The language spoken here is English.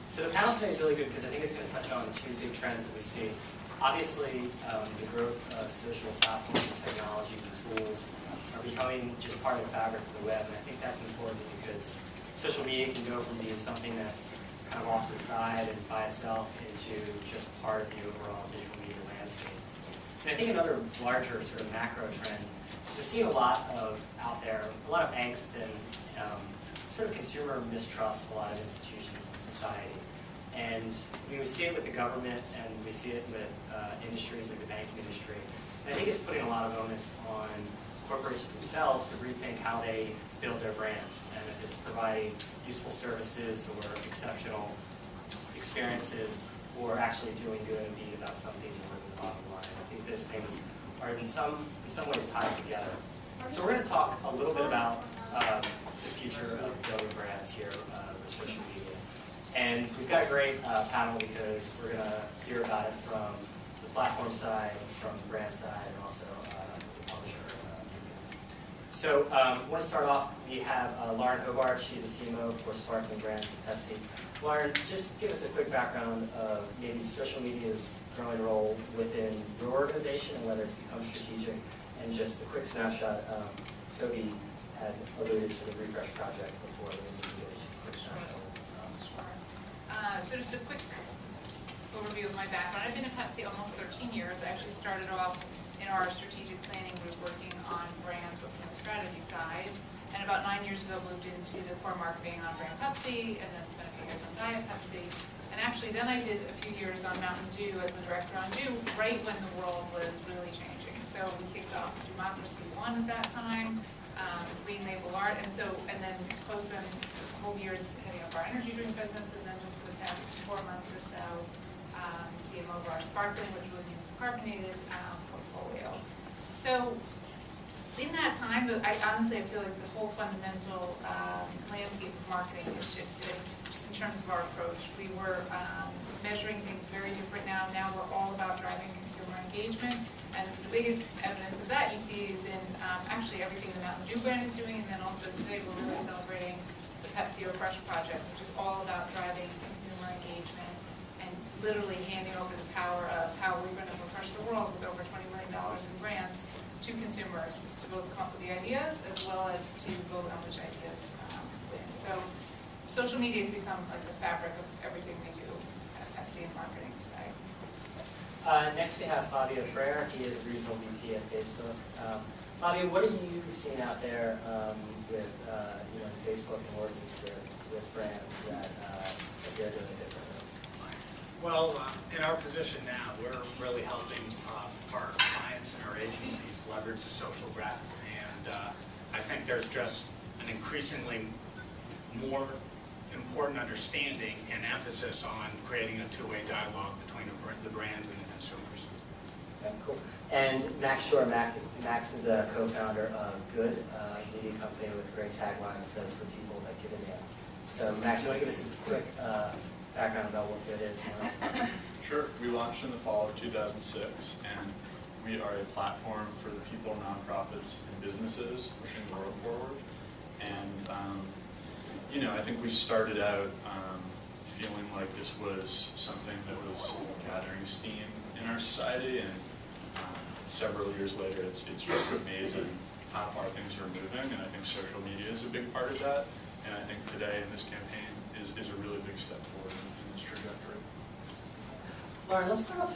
So the panel today is really good because I think it's going to touch on two big trends that we see. Obviously, the growth of social platforms and technologies and tools are becoming just part of the fabric of the web, and I think that's important because social media can go from being something that's kind of off to the side and by itself into just part of the overall digital media landscape. And I think another larger sort of macro trend, we're seeing a lot of out there, a lot of angst and sort of consumer mistrust of a lot of institutions in society. And we see it with the government, and we see it with industries like the banking industry. And I think it's putting a lot of onus on corporations themselves to rethink how they build their brands, and if it's providing useful services or exceptional experiences, or actually doing good and being about something more than the bottom line. I think those things are in some ways tied together. So we're going to talk a little bit about the future of building brands here with social media. And we've got a great panel because we're going to hear about it from the platform side, from the brand side, and also the publisher. So I want to start off, we have Lauren Hobart. She's a CMO for Sparkling Brands at Pepsi. Lauren, just give us a quick background of maybe social media's growing role within your organization and whether it's become strategic, and just a quick snapshot. Toby had alluded to the Refresh project before, but maybe just a quick snapshot. So just a quick overview of my background. I've been at Pepsi almost 13 years. I actually started off in our strategic planning group working on brands from the strategy side. And about 9 years ago moved into the core marketing on brand Pepsi, and then spent a few years on Diet Pepsi. And actually then I did a few years on Mountain Dew as the director on Dew, right when the world was really changing. So we kicked off Democracy One at that time, Green Label Art, and then post then a whole years heading up our energy drink business, and then just for the past 4 months or so, CMO of our Sparkling, which really means carbonated portfolio. So in that time, I honestly feel like the whole fundamental landscape of marketing has shifted just in terms of our approach. We were measuring things very different now. Now we're all about driving consumer engagement. And the biggest evidence of that you see is in actually everything the Mountain Dew brand is doing, and then also today we're really celebrating the Pepsi Refresh project, which is all about driving consumer engagement and literally handing over the power of how we're going to refresh the world with over $20 million in grants to consumers to both come up with the ideas as well as to vote on which ideas win. So social media has become like the fabric of everything we do at Pepsi in marketing today. Next we have Fabio Freire. He is Regional VP at Facebook. Fabio, what are you seeing out there with Facebook and working with brands that they're doing differently? Well, in our position now, we're really helping our clients and our agencies leverage the social graph. And I think there's just an increasingly more important understanding and emphasis on creating a two-way dialogue between the brands and the consumers. Okay, cool. And Max Shore. Max is a co-founder of Good, a media company with a great tagline that says, "For people that give a damn." So Max, you want to give us a quick background about what Good is? Sure. We launched in the fall of 2006, and we are a platform for the people, nonprofits, and businesses pushing the world forward. And I think we started out feeling like this was something that was gathering steam in our society, and several years later, it's just amazing how far things are moving, and I think social media is a big part of that. And I think today in this campaign is a really big step forward in this trajectory. Lauren, let's start off